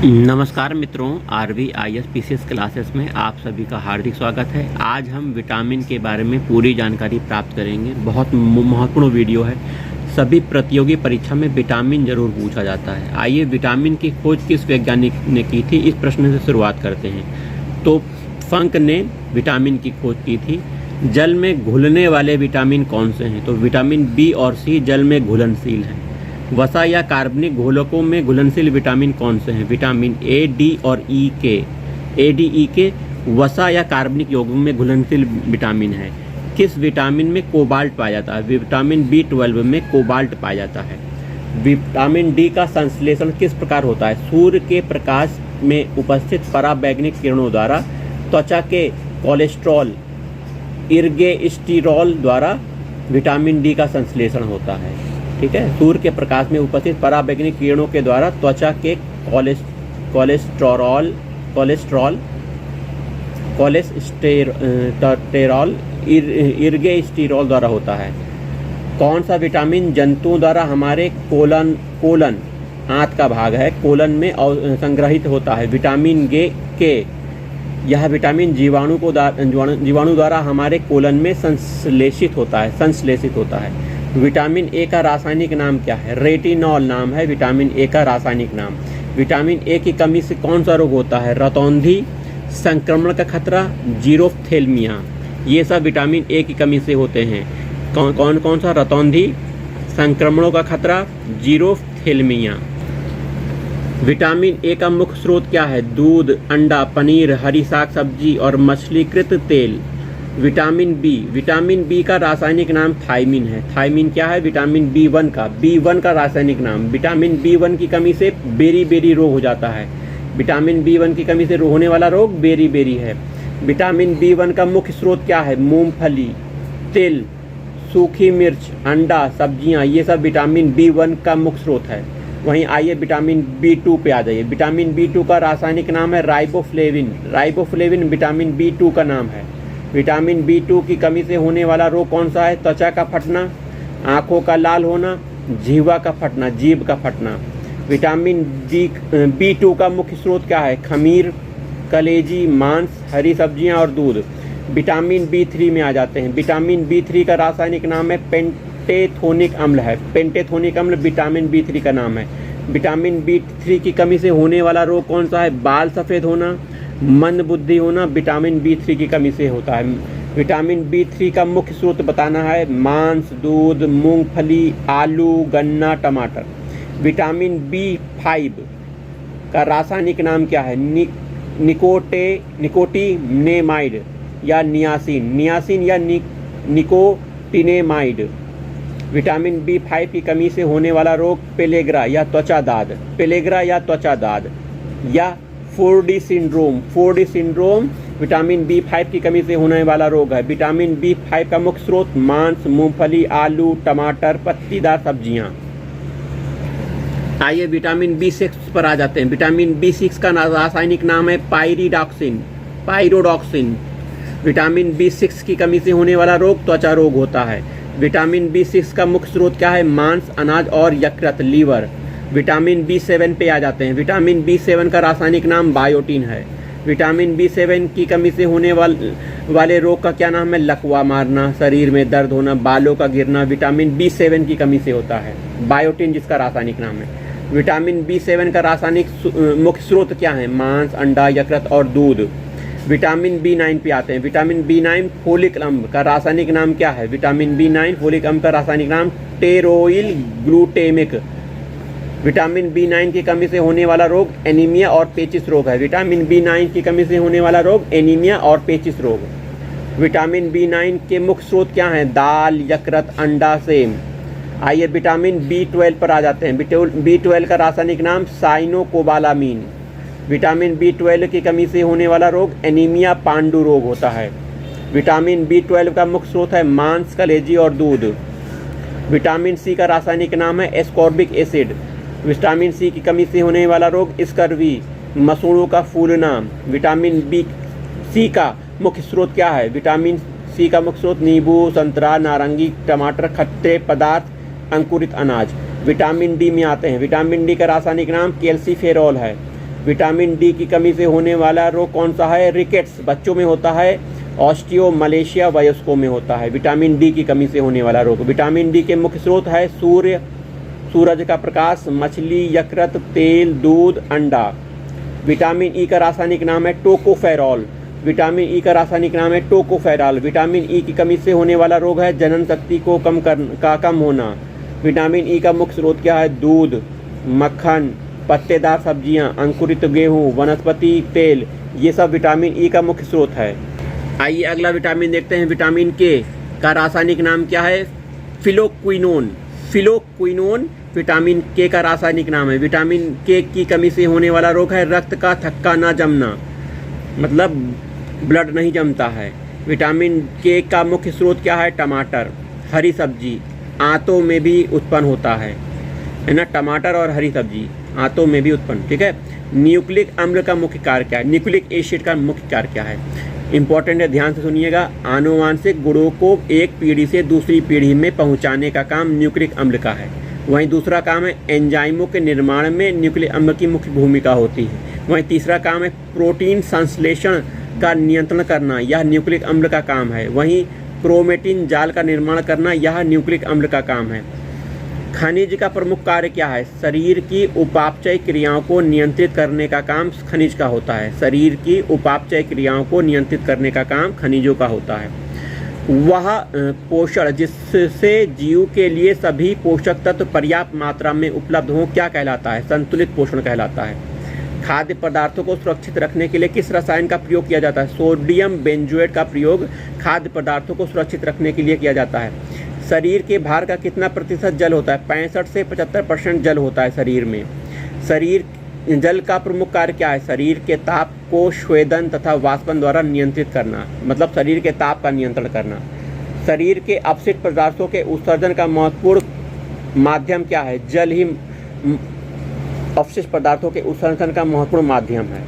नमस्कार मित्रों, RVIS PCS classes में आप सभी का हार्दिक स्वागत है। आज हम विटामिन के बारे में पूरी जानकारी प्राप्त करेंगे। बहुत महत्वपूर्ण वीडियो है। सभी प्रतियोगी परीक्षा में विटामिन जरूर पूछा जाता है। आइए, विटामिन की खोज किस वैज्ञानिक ने की थी, इस प्रश्न से शुरुआत करते हैं। तो फंक ने विटामिन की खोज की थी। जल में घुलने वाले विटामिन कौन से हैं? तो विटामिन बी और सी जल में घुलनशील हैं। वसा या कार्बनिक घोलकों में घुलनशील विटामिन कौन से हैं? विटामिन ए, डी और ई के। ए, डी, ई के वसा या कार्बनिक यौगिकों में घुलनशील विटामिन है। किस विटामिन में कोबाल्ट पाया जाता है? विटामिन B12 में कोबाल्ट पाया जाता है। विटामिन डी का संश्लेषण किस प्रकार होता है? सूर्य के प्रकाश में उपस्थित पराबैंगनी किरणों द्वारा त्वचा के कोलेस्ट्रॉल इर्गेस्टिरॉल द्वारा विटामिन डी का संश्लेषण होता है। ठीक है, सूर्य के प्रकाश में उपस्थित पराबैंगनी किरणों के द्वारा त्वचा के कोलेस्टेरॉल इर्गेस्टिरॉल द्वारा होता है। कौन सा विटामिन जंतुओं द्वारा हमारे कोलन आंत का भाग है, कोलन में संग्रहित होता है? विटामिन के। यह विटामिन जीवाणु द्वारा हमारे कोलन में संश्लेषित होता है। विटामिन ए का रासायनिक नाम क्या है? रेटिनॉल नाम है विटामिन ए का रासायनिक नाम। विटामिन ए की कमी से कौन सा रोग होता है? रतौंधी, संक्रमण का खतरा, जीरोफ्थेल्मिया। ये सब विटामिन ए की कमी से होते हैं। कौन सा? रतौंधी, संक्रमणों का खतरा, जीरोफ्थेल्मिया। विटामिन ए का मुख्य स्रोत क्या है? दूध, अंडा, पनीर, हरी साग सब्जी और मछलीकृत तेल। विटामिन बी का रासायनिक नाम थायमिन है। थायमिन क्या है? विटामिन B1 का रासायनिक नाम। विटामिन B1 की कमी से बेरी रोग हो जाता है। विटामिन B1 की कमी से होने वाला रोग बेरी है। विटामिन B1 का मुख्य स्रोत क्या है? मूंगफली, तिल, सूखी मिर्च, अंडा, सब्जियां, ये सब विटामिन B1 का मुख्य स्रोत है। वहीं आइए विटामिन B2 पे आ जाइए। विटामिन B2 का रासायनिक नाम है राइबोफ्लेविन विटामिन B2 का नाम है। विटामिन B2 की कमी से होने वाला रोग कौन सा है? त्वचा का फटना, आंखों का लाल होना, जीभ का फटना। विटामिन B2 का मुख्य स्रोत क्या है? खमीर, कलेजी, मांस, हरी सब्जियां और दूध। विटामिन B3 में आ जाते हैं। विटामिन B3 का रासायनिक नाम है पेंटेथोनिक अम्ल विटामिन B3 का नाम है। विटामिन B3 की कमी से होने वाला रोग कौन सा है? बाल सफ़ेद होना, मंद बुद्धि होना, विटामिन B3 की कमी से होता है। विटामिन B3 का मुख्य स्रोत बताना है। मांस, दूध, मूंगफली, आलू, गन्ना, टमाटर। विटामिन B5 का रासायनिक नाम क्या है? निकोटिनेमाइड या नियासिन या निकोटिनेमाइड। विटामिन B5 की कमी से होने वाला रोग पेलेग्रा या त्वचा दाद या 4D सिंड्रोम विटामिन B5 की कमी से होने वाला रोग है। विटामिन B5 का मुख्य स्रोत मांस, मूंगफली, आलू, टमाटर, पत्तीदार सब्जियां। आइए विटामिन B6 पर आ जाते हैं। विटामिन B6 का रासायनिक नाम है पाइरोडॉक्सिन। विटामिन B6 की कमी से होने वाला रोग त्वचा रोग होता है। विटामिन B6 का मुख्य स्रोत क्या है? मांस, अनाज और यकृत, लीवर। विटामिन B7 पे आ जाते हैं। विटामिन B7 का रासायनिक नाम बायोटिन है। विटामिन B7 की कमी से होने वाले रोग का क्या नाम है? लकवा मारना, शरीर में दर्द होना, बालों का गिरना, विटामिन B7 की कमी से होता है। बायोटिन जिसका रासायनिक नाम है। विटामिन B7 का रासायनिक मुख्य स्रोत क्या है? मांस, अंडा, यकृत और दूध। विटामिन B9 पे आते हैं। विटामिन B9 फोलिक अम्ल का रासायनिक नाम क्या है? विटामिन B9 फोलिक अम्ल का रासायनिक नाम टेरोइल ग्लूटेमिक। विटामिन B9 की कमी से होने वाला रोग एनीमिया और पेचिस रोग है। विटामिन B9 की कमी से होने वाला रोग एनीमिया और पेचिस रोग। विटामिन B9 के मुख्य स्रोत क्या हैं? दाल, यकृत, अंडा, सेम। आइए विटामिन B12 पर आ जाते हैं। B12 का रासायनिक नाम साइनोकोबालामीन। विटामिन B12 की कमी से होने वाला रोग एनीमिया पांडु रोग होता है। विटामिन B12 का मुख्य स्रोत है मांस, कलेजी और दूध। विटामिन C का रासायनिक नाम है एस्कॉर्बिक एसिड। विटामिन C की कमी से होने वाला रोग स्कर्वी, मसूड़ों का फूलना। विटामिन C का मुख्य स्रोत क्या है? विटामिन C का मुख्य स्रोत नींबू, संतरा, नारंगी, टमाटर, खट्टे पदार्थ, अंकुरित अनाज। विटामिन डी में आते हैं। विटामिन डी का रासायनिक नाम कैल्सीफेरॉल है। विटामिन डी की कमी से होने वाला रोग कौन सा है? रिकेट्स बच्चों में होता है, ऑस्टियो मलेशिया वयस्कों में होता है। विटामिन डी की कमी से होने वाला रोग। विटामिन डी के मुख्य स्रोत है सूरज का प्रकाश, मछली, यकृत, तेल, दूध, अंडा। विटामिन ई का रासायनिक नाम है टोकोफेरॉल। विटामिन ई का रासायनिक नाम है टोकोफेरॉल। विटामिन ई की कमी से होने वाला रोग है जनन शक्ति को कम होना। विटामिन ई का मुख्य स्रोत क्या है? दूध, मक्खन, पत्तेदार सब्जियां, अंकुरित गेहूं, वनस्पति तेल, ये सब विटामिन ई का मुख्य स्रोत है। आइए अगला विटामिन देखते हैं। विटामिन के का रासायनिक नाम क्या है? फिलोक्विनोन। फिलोक्विनोन विटामिन के का रासायनिक नाम है। विटामिन के की कमी से होने वाला रोग है रक्त का थक्का न जमना, मतलब ब्लड नहीं जमता है। विटामिन के का मुख्य स्रोत क्या है? टमाटर, हरी सब्जी, आंतों में भी उत्पन्न होता है ना, टमाटर और हरी सब्जी आंतों में भी उत्पन्न, ठीक है। न्यूक्लिक अम्ल का मुख्य कार्य क्या है? न्यूक्लिक एसिड का मुख्य कार्य क्या है? इंपॉर्टेंट है, ध्यान से सुनिएगा। आनुवांशिक गुणों को एक पीढ़ी से दूसरी पीढ़ी में पहुंचाने का काम न्यूक्लिक अम्ल का है। वहीं दूसरा काम है एंजाइमों के निर्माण में न्यूक्लिक अम्ल की मुख्य भूमिका होती है। वहीं तीसरा काम है प्रोटीन संश्लेषण का नियंत्रण करना, यह न्यूक्लिक अम्ल का काम है। वहीं क्रोमेटिन जाल का निर्माण करना, यह न्यूक्लिक अम्ल का काम है। खनिज का प्रमुख कार्य क्या है? शरीर की उपापचय क्रियाओं को नियंत्रित करने का काम खनिज का होता है। शरीर की उपापचय क्रियाओं को नियंत्रित करने का काम खनिजों का होता है। वह पोषण जिससे जीव के लिए सभी पोषक तत्व पर्याप्त मात्रा में उपलब्ध हों क्या कहलाता है? संतुलित पोषण कहलाता है। खाद्य पदार्थों को सुरक्षित रखने के लिए किस रसायन का प्रयोग किया जाता है? सोडियम बेंजोएट का प्रयोग खाद्य पदार्थों को सुरक्षित रखने के लिए किया जाता है। शरीर के भार का कितना प्रतिशत जल होता है? 65 से 75% जल होता है शरीर में। शरीर जल का प्रमुख कार्य क्या है? शरीर के ताप को स्वेदन तथा वाष्पन द्वारा नियंत्रित करना, मतलब शरीर के ताप का नियंत्रण करना। शरीर के अपशिष्ट पदार्थों के उत्सर्जन का महत्वपूर्ण माध्यम क्या है? जल ही अपशिष्ट पदार्थों के उत्सर्जन का महत्वपूर्ण माध्यम है।